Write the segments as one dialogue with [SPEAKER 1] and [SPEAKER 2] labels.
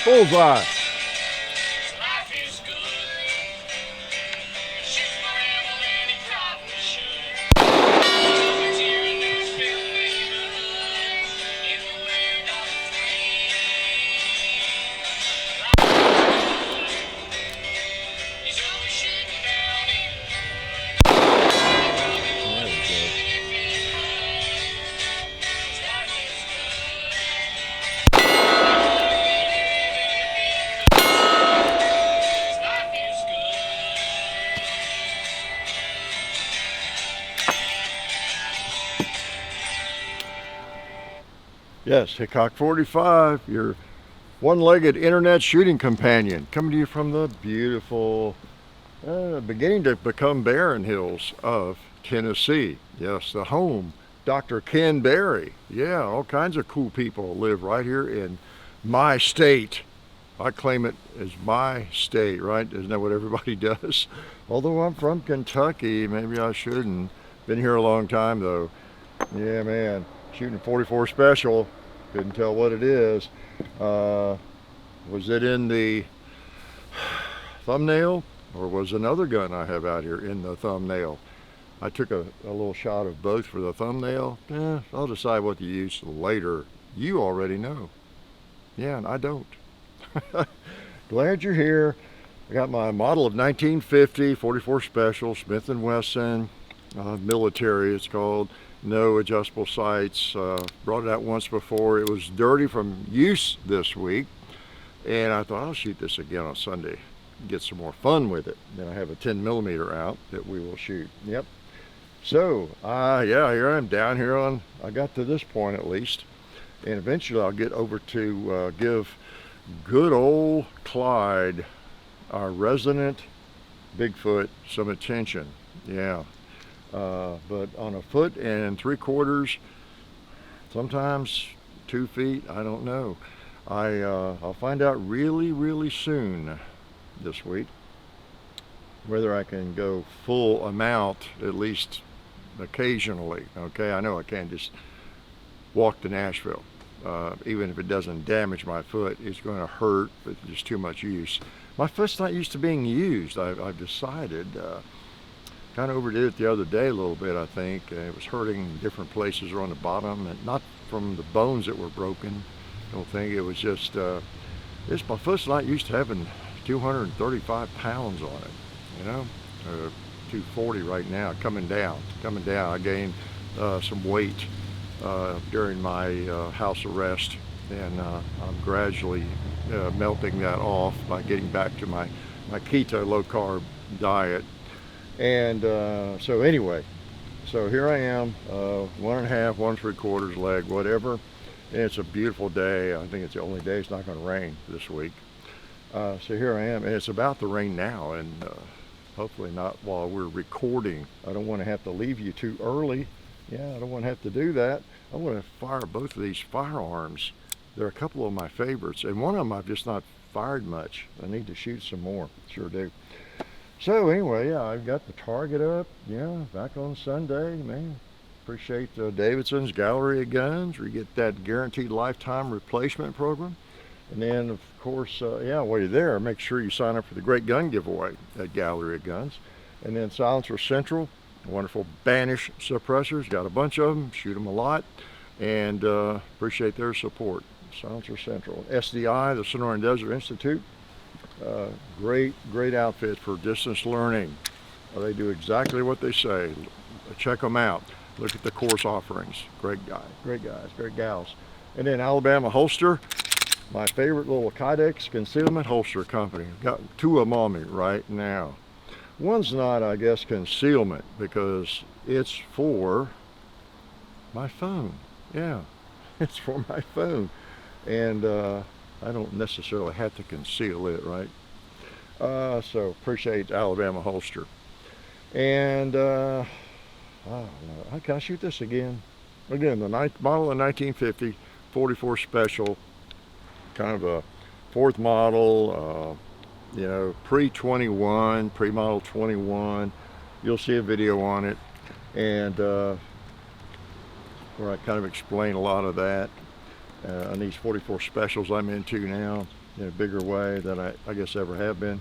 [SPEAKER 1] Bullseye. Yes, Hickok 45, your one-legged internet shooting companion, coming to you from the beautiful, beginning to become barren hills of Tennessee. Yes, the home, Dr. Ken Berry. Yeah, all kinds of cool people live right here in my state. I claim it as my state, right? Isn't that what everybody does? Although I'm from Kentucky, maybe I shouldn't. Been here a long time though. Yeah, man, shooting 44 special. Couldn't tell what it is. Was it in the thumbnail, or was another gun I have out here in the thumbnail? I took a little shot of both for the thumbnail. I'll decide what to use later. You already know. Yeah, and I don't. Glad you're here. I got my model of 1950 44 Special Smith & Wesson military. It's called. No adjustable sights. Brought it out once before. It was dirty from use this week, and I thought I'll shoot this again on Sunday, get some more fun with it. Then I have a 10mm out that we will shoot. Yep. So yeah, here I am down here on, I got to this point at least, and eventually I'll get over to give good old Clyde, our resident Bigfoot, some attention. Yeah. But on a 1 3/4, sometimes 2 feet, I don't know. I'll find out really soon this week whether I can go full amount, at least occasionally. Okay, I know I can't just walk to Nashville. Even if it doesn't damage my foot, it's going to hurt, but there's too much use. My foot's not used to being used. I've decided. Kind of overdid it the other day a little bit, I think. It was hurting different places around the bottom, and not from the bones that were broken. I don't think it was just, my foot's not used to having 235 pounds on it, you know, 240 right now, coming down. I gained some weight during my house arrest, and I'm gradually melting that off by getting back to my keto low carb diet. And so anyway, so here I am, 1.5, 1 3/4 leg, whatever. And it's a beautiful day. I think it's the only day it's not going to rain this week. So here I am, and it's about to rain now, and hopefully not while we're recording. I don't want to have to leave you too early. Yeah, I don't want to have to do that. I want to fire both of these firearms. They're a couple of my favorites, and one of them I've just not fired much. I need to shoot some more, sure do. So anyway, yeah, I've got the target up, yeah, back on Sunday, man. Appreciate Davidson's Gallery of Guns, where you get that guaranteed lifetime replacement program. And then, of course, yeah, while you're there, make sure you sign up for the great gun giveaway at Gallery of Guns. And then Silencer Central, wonderful Banish suppressors, got a bunch of them, shoot them a lot, and appreciate their support. Silencer Central. SDI, the Sonoran Desert Institute. Great outfit for distance learning. They do exactly what they say. Check them out. Look at the course offerings. Great guys, great gals. And then Alabama Holster, my favorite little Kydex concealment holster company. Got 2 of them on me right now. One's not, I guess, concealment because it's for my phone. Yeah, it's for my phone. And I don't necessarily have to conceal it, right? So appreciate Alabama Holster. And I don't know, can I shoot this again? Again, the model of 1950, 44 Special, kind of a 4th model, you know, pre-21, pre-model 21. You'll see a video on it, and where I kind of explain a lot of that. On these 44 Specials I'm into now. in a bigger way than I guess ever have been.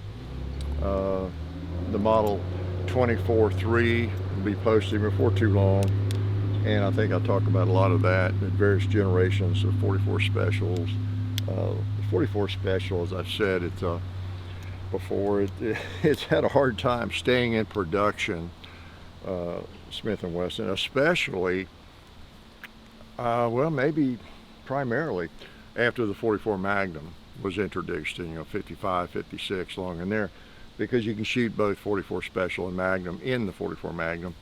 [SPEAKER 1] The Model 24-3 will be posting before too long, and I think I'll talk about a lot of that in various generations of 44 Specials. The 44 Special, as I've said it before, it's had a hard time staying in production, Smith & Wesson, especially, well, maybe primarily after the 44 Magnum was introduced in 55, 56, long in there, because you can shoot both 44 Special and Magnum in the 44 Magnum,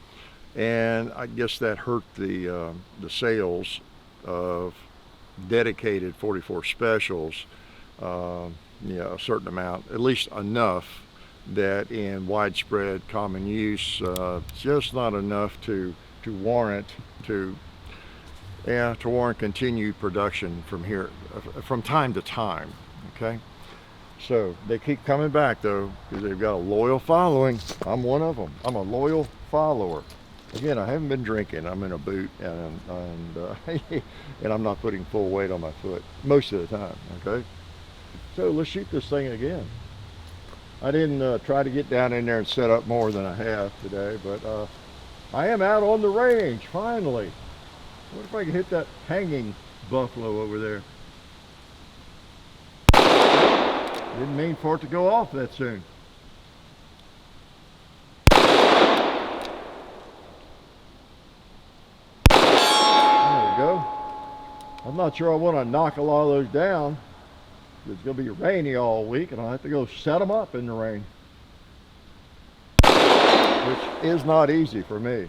[SPEAKER 1] and I guess that hurt the sales of dedicated 44 Specials, a certain amount, at least enough that in widespread common use, just not enough to warrant continued production from time to time. Okay, so they keep coming back though, because they've got a loyal following. I'm one of them. I'm a loyal follower. Again, I haven't been drinking. I'm in a boot, and and I'm not putting full weight on my foot most of the time. Okay, so let's shoot this thing again. I didn't try to get down in there and set up more than I have today, but I am out on the range finally. What if I can hit that hanging buffalo over there? Didn't mean for it to go off that soon. There we go. I'm not sure I want to knock a lot of those down. It's going to be rainy all week, and I'll have to go set them up in the rain, which is not easy for me.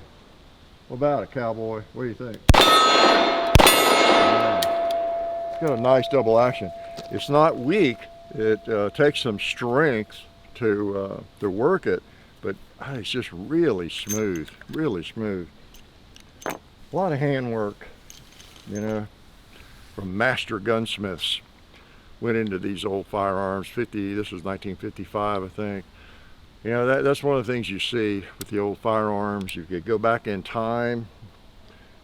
[SPEAKER 1] What about it, cowboy? What do you think? It's got a nice double action. It's not weak. It takes some strength to work it, but it's just really smooth, really smooth. A lot of handwork, from master gunsmiths. Went into these old firearms. This was 1955, I think. That's one of the things you see with the old firearms. You could go back in time,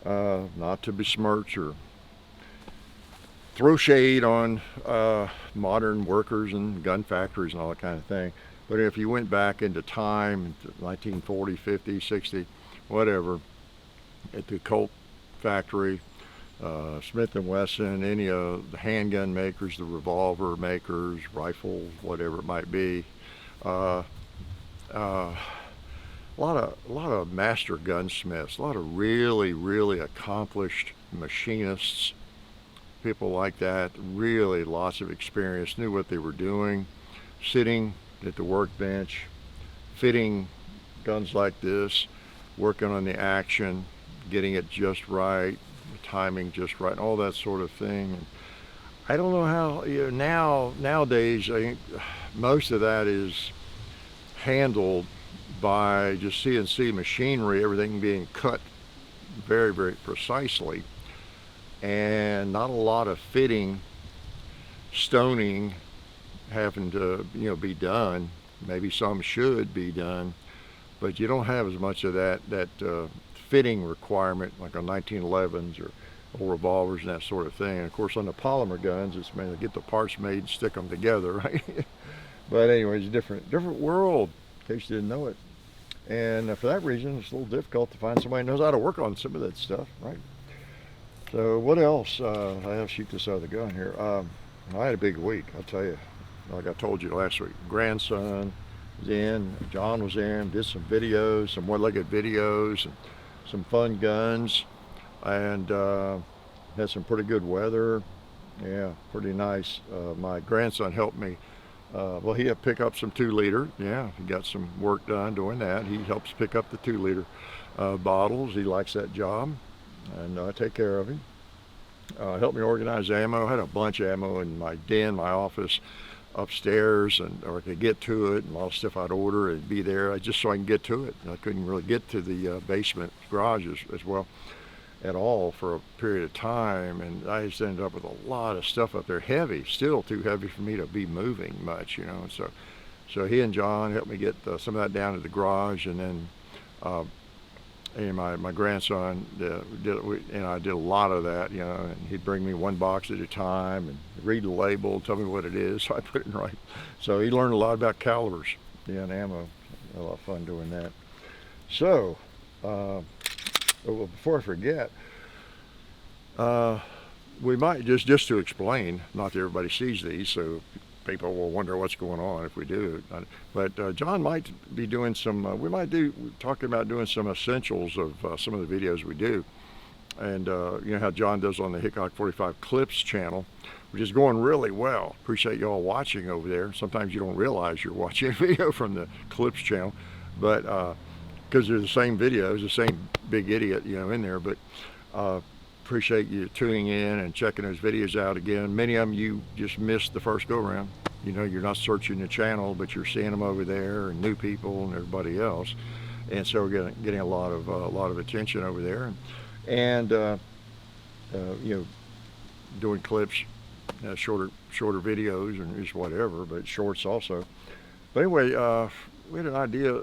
[SPEAKER 1] not to besmirch or throw shade on modern workers and gun factories and all that kind of thing. But if you went back into time, 1940, 50, 60, whatever, at the Colt factory, Smith & Wesson, any of the handgun makers, the revolver makers, rifles, whatever it might be, a lot of master gunsmiths, a lot of really, really accomplished machinists, people like that, really lots of experience, knew what they were doing, sitting at the workbench, fitting guns like this, working on the action, getting it just right, the timing just right, all that sort of thing. And I don't know how, nowadays, I think most of that is handled by just CNC machinery, everything being cut very, very precisely, and not a lot of fitting, stoning having to be done. Maybe some should be done, but you don't have as much of that fitting requirement like on 1911s or revolvers and that sort of thing. And of course on the polymer guns, it's mainly get the parts made and stick them together, right? But anyways, different world, in case you didn't know it. And for that reason, it's a little difficult to find somebody who knows how to work on some of that stuff, right? So what else? I have to shoot this other gun here. I had a big week, I'll tell you. Like I told you last week, grandson was in, John was in, did some videos, some one-legged videos, and some fun guns, and had some pretty good weather. Yeah, pretty nice. My grandson helped me. Well, he had to pick up some 2-liter. Yeah, he got some work done doing that. He helps pick up the 2-liter bottles. He likes that job, and I take care of him. Helped me organize ammo. I had a bunch of ammo in my den, my office upstairs, or I could get to it, and a lot of stuff I'd order, it'd be there just so I can get to it. I couldn't really get to the basement garage as well at all for a period of time, and I just ended up with a lot of stuff up there, heavy, still too heavy for me to be moving much, and so he and John helped me get some of that down to the garage, and then and my grandson and I did a lot of that, you know, and he'd bring me one box at a time and read the label, tell me what it is, so I put it in right. So he learned a lot about calibers, yeah, and ammo. A lot of fun doing that. So, well, before I forget, we might just to explain, not that everybody sees these, so people will wonder what's going on if we do. But John might be doing some, we're talking about doing some essentials of some of the videos we do. And you know how John does on the Hickok 45 Clips channel, which is going really well. Appreciate y'all watching over there. Sometimes you don't realize you're watching a video from the Clips channel, but because they're the same videos, the same big idiot, you know, in there. But appreciate you tuning in and checking those videos out again. Many of them you just missed the first go around. You know, you're not searching the channel, but you're seeing them over there, and new people and everybody else. And so we're getting a lot of attention over there, and you know, doing clips, shorter videos and just whatever, but shorts also. But anyway, we had an idea.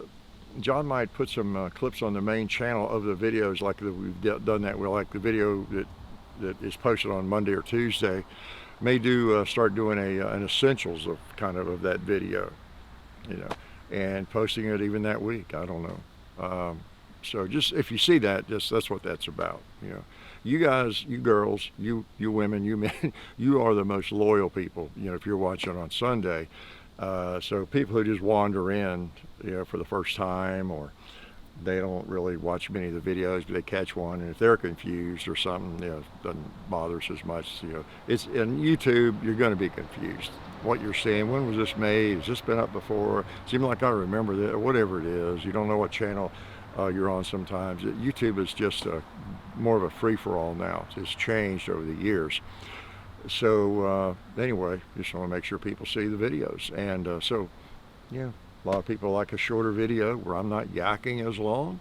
[SPEAKER 1] John might put some clips on the main channel of the videos, like we've done that. We'll, like the video that is posted on Monday or Tuesday, may start doing an essentials of of that video, you know, and posting it even that week. I don't know. So just if you see that, that's what that's about. You know, you guys, you girls, you women, you men, you are the most loyal people. You know, if you're watching on Sunday. So people who just wander in, you know, for the first time, or they don't really watch many of the videos, but they catch one, and if they're confused or something, you know, it doesn't bother us as much. You know, it's in YouTube, you're going to be confused. What you're seeing, when was this made? Has this been up before? Seems like I remember that, whatever it is. You don't know what channel you're on sometimes. YouTube is just more of a free-for-all now. It's changed over the years. So anyway, just want to make sure people see the videos. And so, yeah, a lot of people like a shorter video where I'm not yakking as long.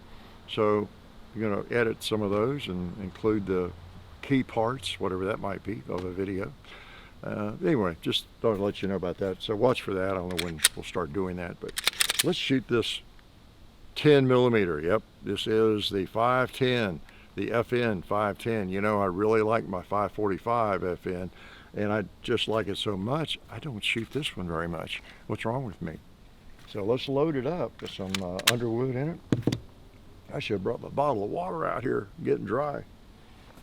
[SPEAKER 1] So you're going to edit some of those and include the key parts, whatever that might be, of a video. Anyway, just thought I'd let you know about that. So watch for that. I don't know when we'll start doing that, but let's shoot this 10 millimeter. Yep, this is the 510. The FN 510. You know, I really like my 545 FN, and I just like it so much, I don't shoot this one very much. What's wrong with me? So let's load it up with some Underwood in it. I should have brought my bottle of water out here, getting dry.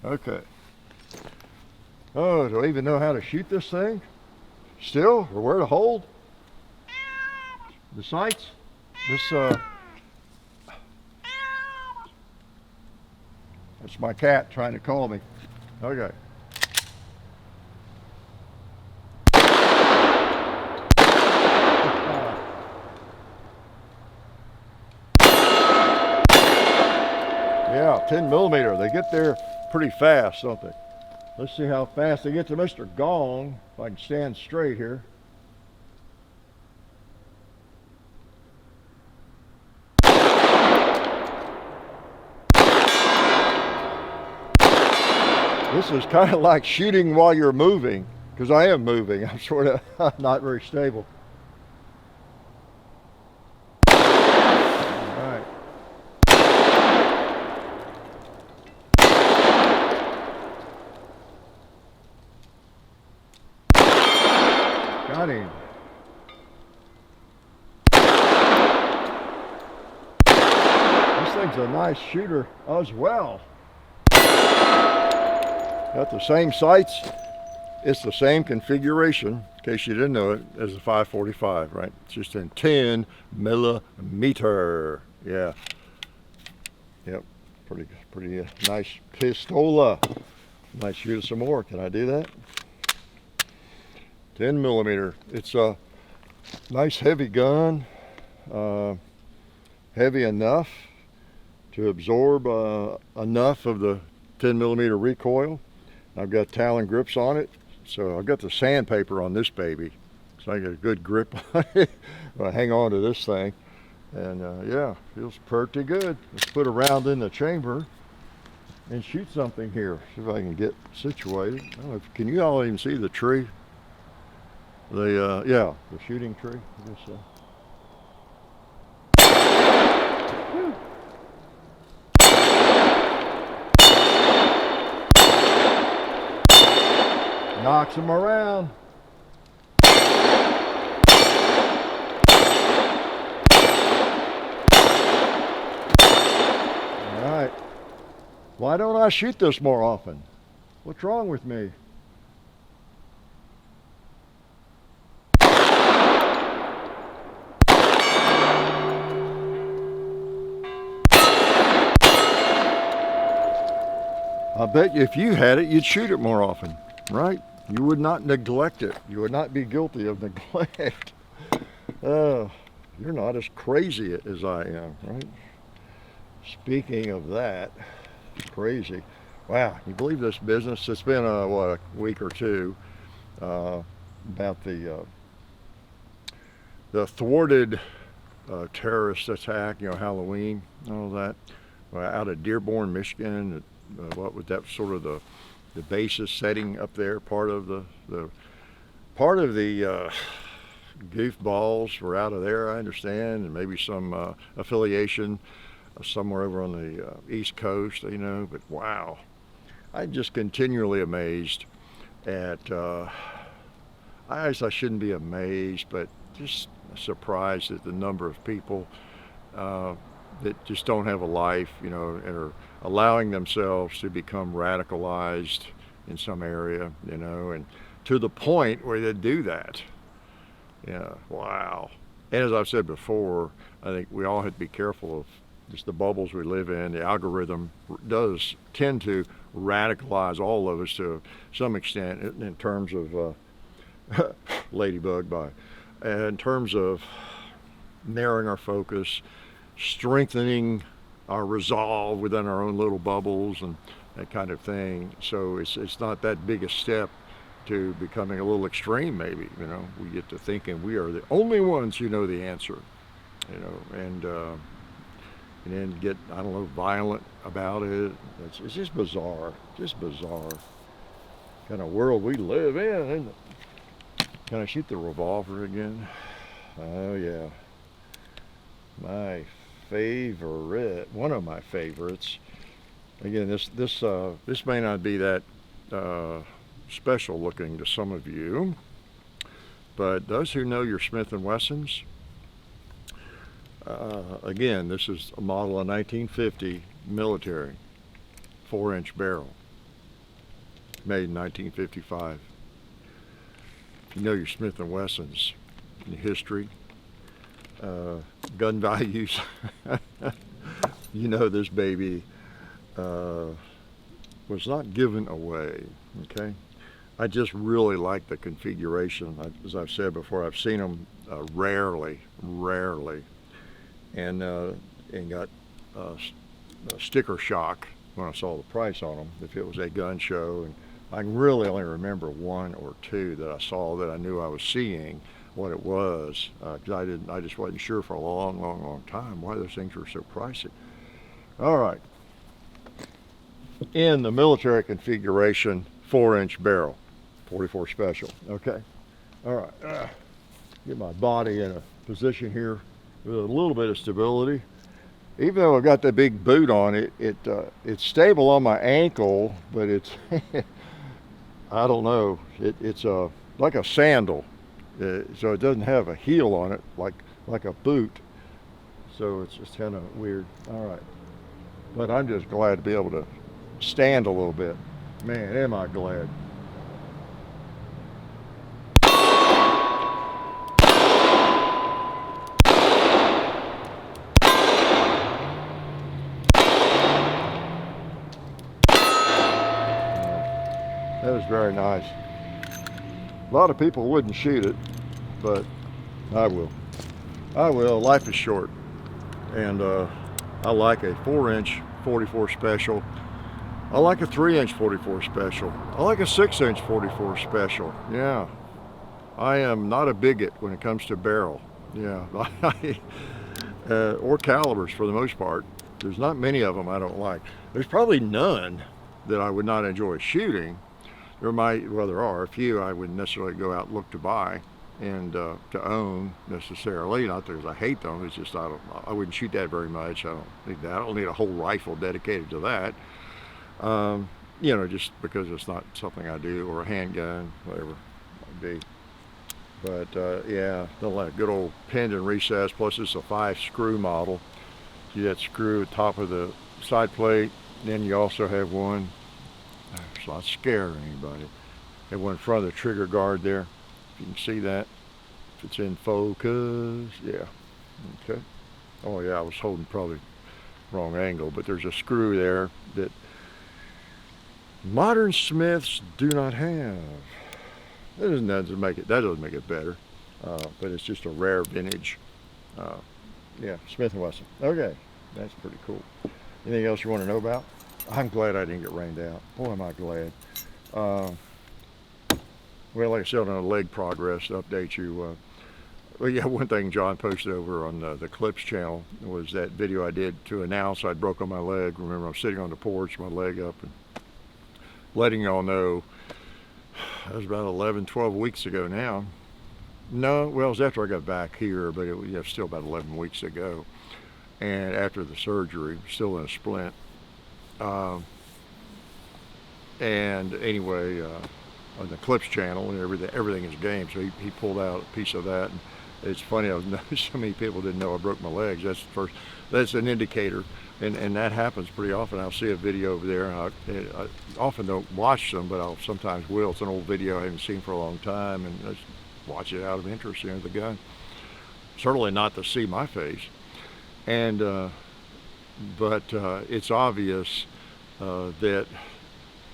[SPEAKER 1] Okay. Oh, do I even know how to shoot this thing? Still, or where to hold? The sights? That's my cat trying to call me. Okay. Yeah, 10 millimeter. They get there pretty fast, don't they? Let's see how fast they get to Mr. Gong. If I can stand straight here. This is kind of like shooting while you're moving, because I am moving. I'm sort of not very stable. All right. Got him. This thing's a nice shooter as well. Got the same sights. It's the same configuration, in case you didn't know it, as the 545, right? It's just in 10 millimeter. Yeah. Yep. Pretty nice pistola. Might shoot some more. Can I do that? 10 millimeter. It's a nice heavy gun. Heavy enough to absorb enough of the 10 millimeter recoil. I've got Talon grips on it, so I've got the sandpaper on this baby, so I get a good grip on it. I hang on to this thing, and yeah, feels pretty good. Let's put a round in the chamber and shoot something here. See if I can get situated. I don't know can you all even see the tree? Yeah, the shooting tree. I guess so. Knocks them around. All right. Why don't I shoot this more often? What's wrong with me? I bet you if you had it, you'd shoot it more often, right? You would not neglect it. You would not be guilty of neglect. You're not as crazy as I am, right? Speaking of that, crazy. Wow, you believe this business? It's been a week or two about the thwarted terrorist attack, Halloween, all that, out of Dearborn, Michigan. What was that sort of the basis setting up there? Part of the goofballs were out of there, I understand, and maybe some affiliation somewhere over on the East Coast, But wow, I'm just continually amazed at. I guess I shouldn't be amazed, but just surprised at the number of people that just don't have a life, and are allowing themselves to become radicalized in some area, and to the point where they do that. Yeah, wow. And as I've said before, I think we all have to be careful of just the bubbles we live in. The algorithm does tend to radicalize all of us to some extent in terms of ladybug by, in terms of narrowing our focus, strengthening our resolve within our own little bubbles and that kind of thing. So it's not that big a step to becoming a little extreme, maybe. We get to thinking we are the only ones who know the answer, and then get, I don't know, violent about it. It's just bizarre, kind of world we live in, isn't it? Can I shoot the revolver again? Oh yeah, one of my favorites. Again, this may not be that special looking to some of you, but those who know your Smith & Wessons, again, this is a model of 1950 military 4-inch barrel, made in 1955. If you know your Smith & Wessons history, gun values, this baby was not given away, okay? I just really like the configuration. As I've said before, I've seen them rarely, and got sticker shock when I saw the price on them, if it was a gun show. And I can really only remember one or two that I saw that I knew I was seeing what it was, because I just wasn't sure for a long time why those things were so pricey. All right, in the military configuration, 4-inch barrel, 44 special. Okay, all right, get my body in a position here with a little bit of stability. Even though I've got that big boot on, it's stable on my ankle, but it's I don't know, it's like a sandal. So it doesn't have a heel on it like a boot. So it's just kind of weird. All right. But I'm just glad to be able to stand a little bit. Man, am I glad. That was very nice. A lot of people wouldn't shoot it, but I will. Life is short, and I like a 4-inch 44 special. I like a 3-inch 44 special. I like a 6-inch 44 special. Yeah, I am not a bigot when it comes to barrel. Yeah, or calibers for the most part. There's not many of them I don't like. There's probably none that I would not enjoy shooting. There are a few I wouldn't necessarily go out and look to buy and to own necessarily. Not because I hate them. It's just I wouldn't shoot that very much. I don't need that. I don't need a whole rifle dedicated to that. you know, just because it's not something I do, or a handgun, whatever it might be. But yeah, like good old pinned and recessed, plus it's a 5-screw model. You got screw at the top of the side plate, then you also have one, it's not scaring anybody, have one in front of the trigger guard there, if you can see that, if it's in focus, yeah, okay. Oh yeah, I was holding probably wrong angle, but there's a screw there that modern Smiths do not have. That doesn't make it better, but it's just a rare vintage. Yeah, Smith & Wesson. Okay, that's pretty cool. Anything else you want to know about? I'm glad I didn't get rained out. Boy, am I glad. Well, like I said, on a leg progress, to update you. Well, yeah, one thing John posted over on the Clips channel was that video I did to announce I'd broken my leg. Remember, I'm sitting on the porch, my leg up, and letting y'all know that was about 11, 12 weeks ago now. No, well, it was after I got back here, but it was still about 11 weeks ago. And after the surgery, still in a splint. And anyway, on the Clips channel, and everything is game, so he pulled out a piece of that. And it's funny, I've noticed so many people didn't know I broke my legs. That's an indicator. And that happens pretty often. I'll see a video over there, and I often don't watch them, but I'll sometimes will. It's an old video I haven't seen for a long time, and I just watch it out of interest, the gun. Certainly not to see my face. And but it's obvious that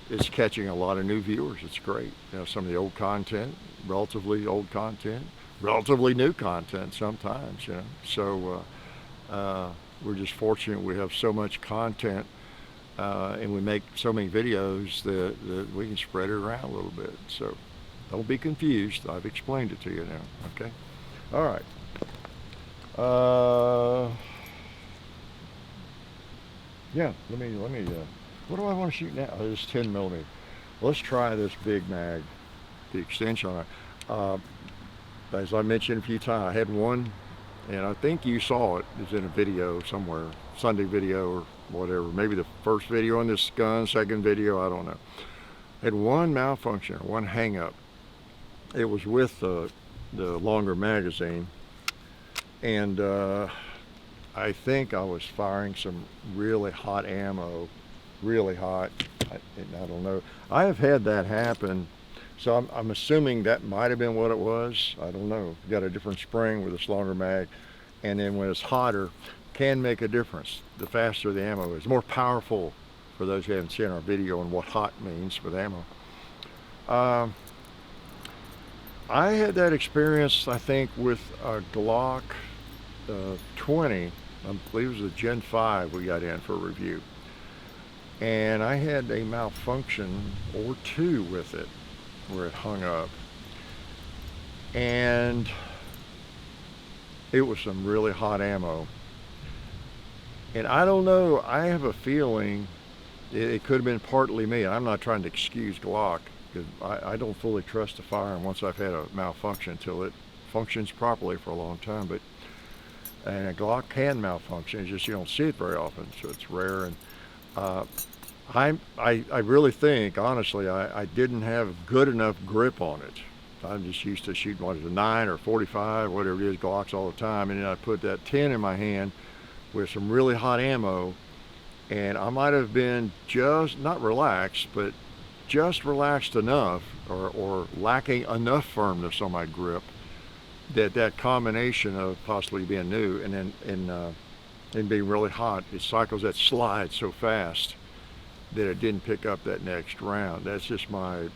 [SPEAKER 1] it's catching a lot of new viewers. It's great. Some of the old content, relatively old content, relatively new content sometimes. So we're just fortunate we have so much content, and we make so many videos that we can spread it around a little bit. So don't be confused. I've explained it to you now. Okay. All right. Yeah. Let me. What do I want to shoot now? Oh, this 10mm. Let's try this big mag, the extension on it. As I mentioned a few times, I had one, and I think you saw it. It's in a video somewhere, Sunday video or whatever. Maybe the first video on this gun, second video, I don't know. I had one malfunction, one hang up. It was with the longer magazine, and I think I was firing some really hot ammo, really hot. I don't know. I have had that happen, so I'm assuming that might have been what it was. I don't know. Got a different spring with this longer mag, and then when it's hotter, can make a difference. The faster the ammo is, more powerful. For those who haven't seen our video on what hot means with ammo. I had that experience, I think, with a Glock 20. I believe it was a Gen 5 we got in for review. And I had a malfunction or two with it, where it hung up. And it was some really hot ammo. And I don't know, I have a feeling it could have been partly me. I'm not trying to excuse Glock, because I don't fully trust the firearm once I've had a malfunction until it functions properly for a long time. And a Glock can malfunction, it's just you don't see it very often, so it's rare. And I really think, honestly, I didn't have good enough grip on it. I'm just used to shooting, what is it, 9 or 45, whatever it is, Glocks all the time, and then I put that 10 in my hand with some really hot ammo, and I might have been just, not relaxed, but just relaxed enough, or lacking enough firmness on my grip, that combination of possibly being new and being really hot, it cycles that slide so fast that it didn't pick up that next round. That's just my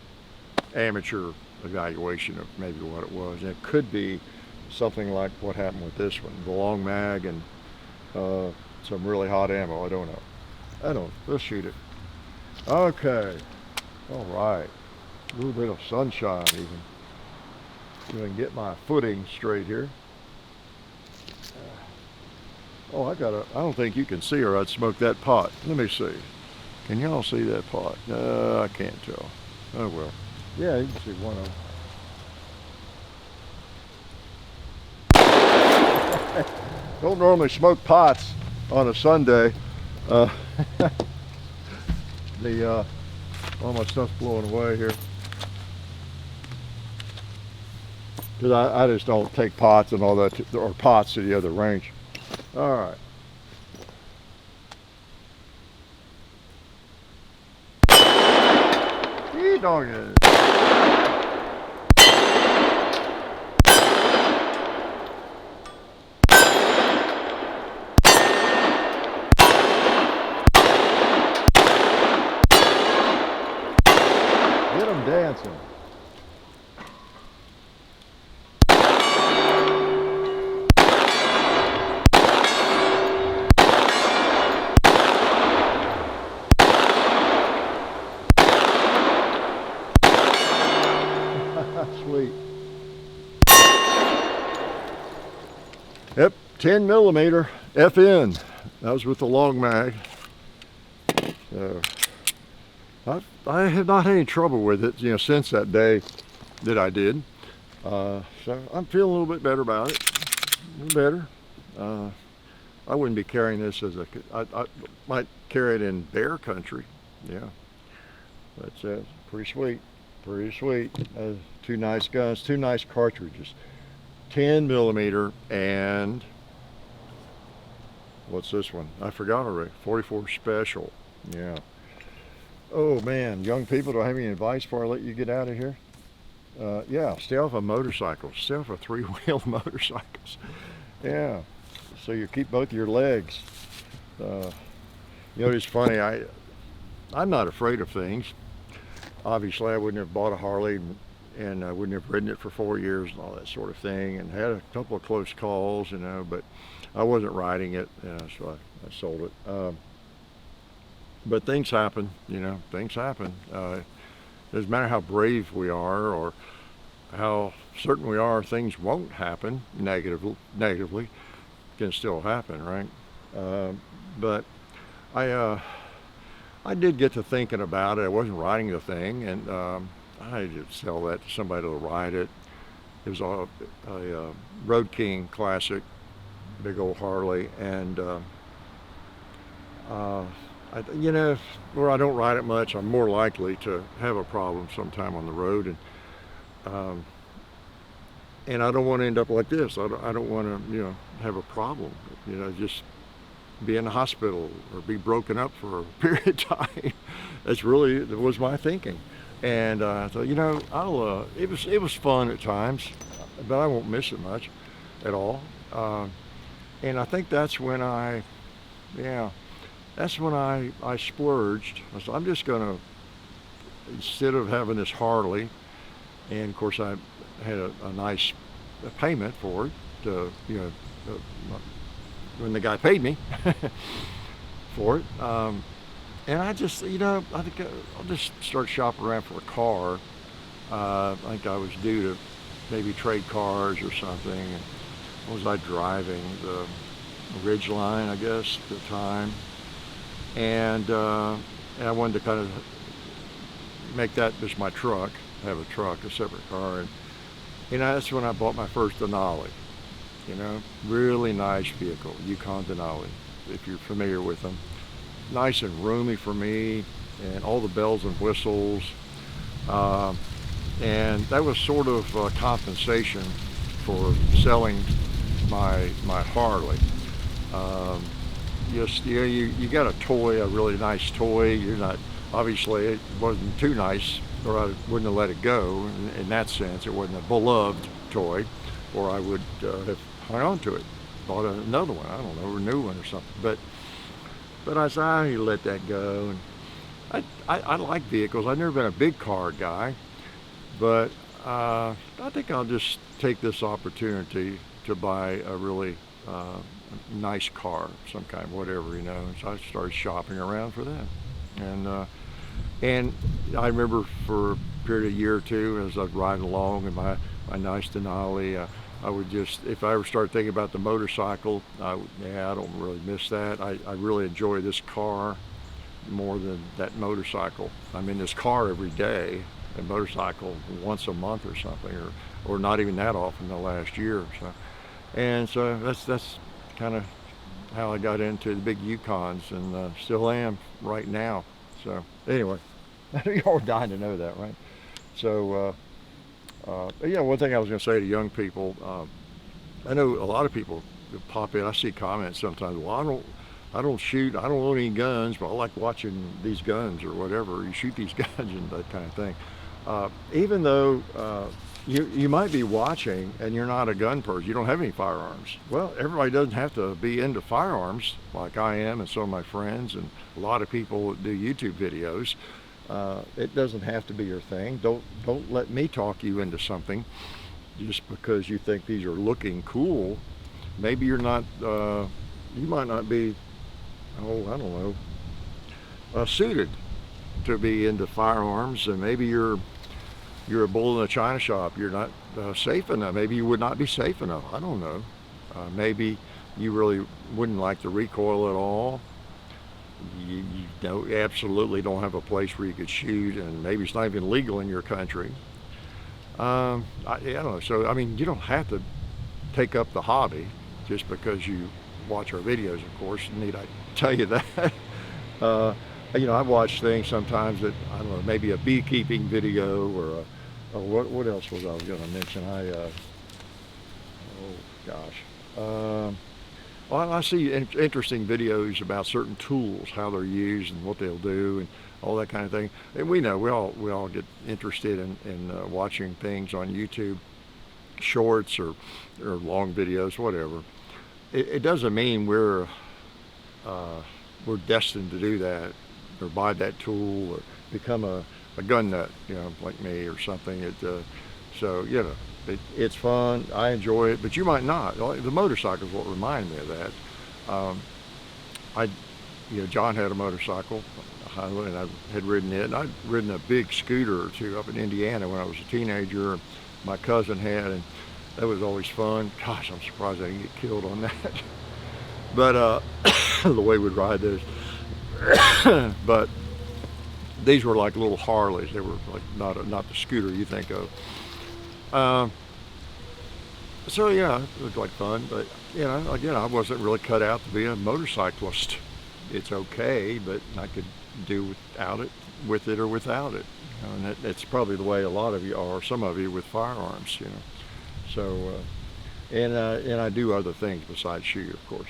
[SPEAKER 1] amateur evaluation of maybe what it was. And it could be something like what happened with this one, the long mag and some really hot ammo. I don't know. Let's shoot it. Okay. All right. A little bit of sunshine even. So I can get my footing straight here. Oh, I don't think you can see, or I'd smoke that pot. Let me see. Can y'all see that pot? I can't tell. Oh well. Yeah, you can see one of them. Don't normally smoke pots on a Sunday. All my stuff's blowing away here. Because I just don't take pots and all that, or pots to the other range. All right. Hey, dog it. Get them dancing. Sweet. Yep, 10 millimeter FN. That was with the long mag. So I have not had any trouble with it, you know, since that day that I did. So I'm feeling a little bit better about it. A little better. I wouldn't be carrying this as a. I might carry it in bear country. Yeah, that's pretty sweet. Pretty sweet. Two nice guns, two nice cartridges. 10 millimeter and what's this one? I forgot already. 44 special. Yeah. Oh man, young people, do I have any advice before I let you get out of here? Yeah, stay off of motorcycles. Stay off of three-wheel motorcycles. Yeah. So you keep both your legs. You know, it's funny. I'm not afraid of things. Obviously, I wouldn't have bought a Harley and I wouldn't have ridden it for 4 years and all that sort of thing, and had a couple of close calls, you know, but I wasn't riding it, you know, so I sold it. But things happen, you know, things happen. It doesn't matter how brave we are or how certain we are, things won't happen negatively. Can still happen, right? But I did get to thinking about it. I wasn't riding the thing, and I did sell that to somebody to ride it. It was a Road King Classic, big old Harley, and you know, where I don't ride it much, I'm more likely to have a problem sometime on the road, and I don't want to end up like this. I don't want to, you know, have a problem, you know, just be in the hospital or be broken up for a period of time. That was my thinking. And I thought, you know, it was fun at times, but I won't miss it much at all. And I think that's when I splurged. I said, I'm just gonna, instead of having this Harley, and of course I had a nice payment for it, you know, when the guy paid me for it. And I just, you know, I think I'll just start shopping around for a car. I think I was due to maybe trade cars or something. And what was I driving? The Ridgeline, I guess, at the time. And I wanted to kind of make that just my truck, have a truck, a separate car. And you know, that's when I bought my first Denali. You know, really nice vehicle, Yukon Denali, if you're familiar with them. Nice and roomy for me, and all the bells and whistles. And that was sort of compensation for selling my Harley. Just, you know, you got a toy, a really nice toy. You're not, obviously it wasn't too nice, or I wouldn't have let it go. In that sense, it wasn't a beloved toy, or I would have hung on to it, bought another one, I don't know, a new one or something. But I said, I need to let that go. And I like vehicles. I've never been a big car guy, but I think I'll just take this opportunity to buy a really nice car, some kind, whatever, you know. And so I started shopping around for that. And I remember for a period of a year or two, as I'd ride along in my nice Denali, I would just, if I ever start thinking about the motorcycle, I don't really miss that. I really enjoy this car more than that motorcycle. I'm in this car every day, a motorcycle once a month or something, or not even that often the last year or so. And so that's kind of how I got into the big Yukons, and still am right now. So anyway, You're all dying to know that, right? So, yeah, one thing I was going to say to young people, I know a lot of people pop in. I see comments sometimes. Well, I don't shoot. I don't own any guns, but I like watching these guns or whatever. You shoot these guns and that kind of thing. Even though you might be watching and you're not a gun person, you don't have any firearms. Well, everybody doesn't have to be into firearms like I am and some of my friends and a lot of people that do YouTube videos. It doesn't have to be your thing. Don't let me talk you into something just because you think these are looking cool. Maybe you're not. You might not be. Oh, I don't know. Suited to be into firearms, and maybe you're a bull in a china shop. You're not safe enough. Maybe you would not be safe enough. I don't know. Maybe you really wouldn't like the recoil at all. You absolutely don't have a place where you could shoot, and maybe it's not even legal in your country. I don't know. So, I mean, you don't have to take up the hobby just because you watch our videos, of course. Need I tell you that? You know, I watch things sometimes that, I don't know, maybe a beekeeping video or what else was I going to mention? Oh gosh. Well, I see interesting videos about certain tools, how they're used and what they'll do and all that kind of thing. And we know we all get interested in watching things on YouTube, shorts or long videos, whatever. It doesn't mean we're destined to do that or buy that tool or become a gun nut, you know, like me or something. So, you know, it's fun. I enjoy it, but you might not. The motorcycle is what reminded me of that. You know, John had a motorcycle, and I had ridden it. And I'd ridden a big scooter or two up in Indiana when I was a teenager. My cousin had, and that was always fun. Gosh, I'm surprised I didn't get killed on that. But the way we'd ride those. But these were like little Harleys. They were like not the scooter you think of. So yeah, it was like fun, but you know, again, I wasn't really cut out to be a motorcyclist. It's okay, but I could do without it, with it or without it. You know, and that's probably the way a lot of you are, some of you with firearms, you know. So, and I do other things besides shoot, of course.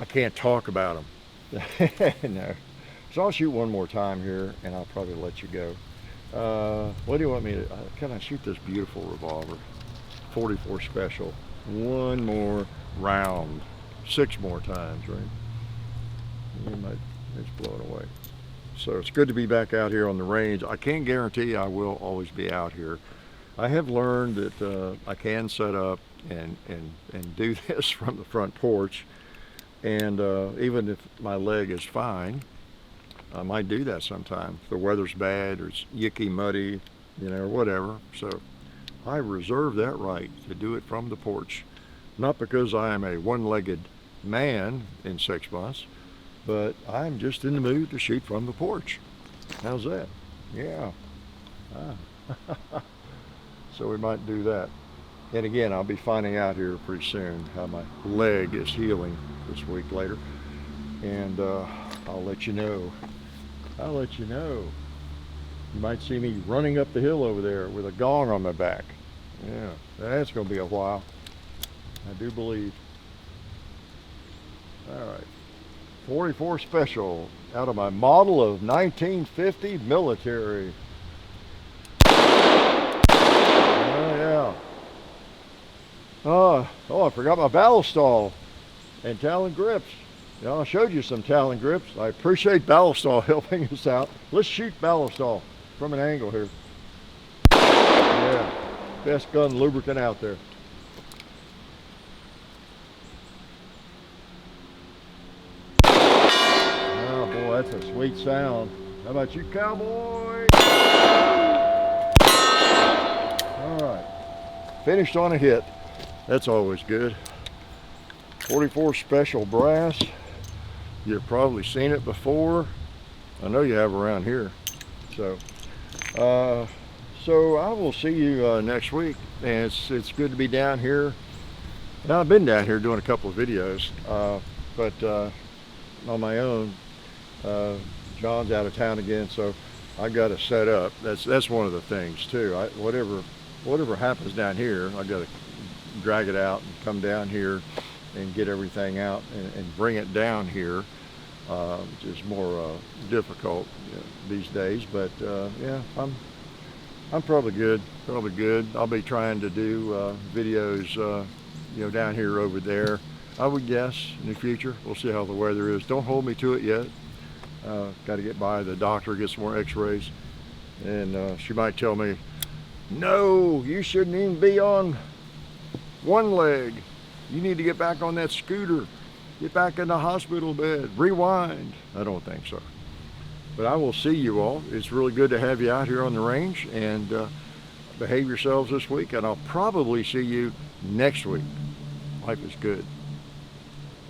[SPEAKER 1] I can't talk about them. No. So I'll shoot one more time here, and I'll probably let you go. What do you want me to? Can I shoot this beautiful revolver? 44 special. One more round. 6 more times, right? It's blowing away. So it's good to be back out here on the range. I can't guarantee I will always be out here. I have learned that I can set up and do this from the front porch. And even if my leg is fine, I might do that sometime. If the weather's bad or it's yicky, muddy, you know, or whatever. So I reserve that right to do it from the porch. Not because I am a one-legged man in 6 months, but I'm just in the mood to shoot from the porch. How's that? Yeah. So we might do that. And again, I'll be finding out here pretty soon how my leg is healing this week later. And I'll let you know. I'll let you know. You might see me running up the hill over there with a gong on my back. Yeah, that's going to be a while. I do believe. All right. 44 special out of my model of 1950 military. Oh, yeah. Oh, I forgot my Ballistol and Talon grips. You know, I showed you some Talon grips. I appreciate Ballistol helping us out. Let's shoot Ballistol from an angle here. Yeah, best gun lubricant out there. Oh boy, that's a sweet sound. How about you, cowboy? All right, finished on a hit. That's always good. 44 special brass. You've probably seen it before. I know you have around here. So I will see you next week. And it's good to be down here. Now I've been down here doing a couple of videos, but on my own. John's out of town again, so I got to set up. That's one of the things too. Whatever happens down here, I got to drag it out and come down here and get everything out and bring it down here, which is more difficult, you know, these days. But yeah, I'm probably good. Probably good. I'll be trying to do videos, you know, down here, over there. I would guess in the future. We'll see how the weather is. Don't hold me to it yet. Got to get by the doctor, get some more x-rays, and she might tell me, no, you shouldn't even be on one leg. You need to get back on that scooter, get back in the hospital bed, rewind. I don't think so. But I will see you all. It's really good to have you out here on the range, and behave yourselves this week, and I'll probably see you next week. Life is good.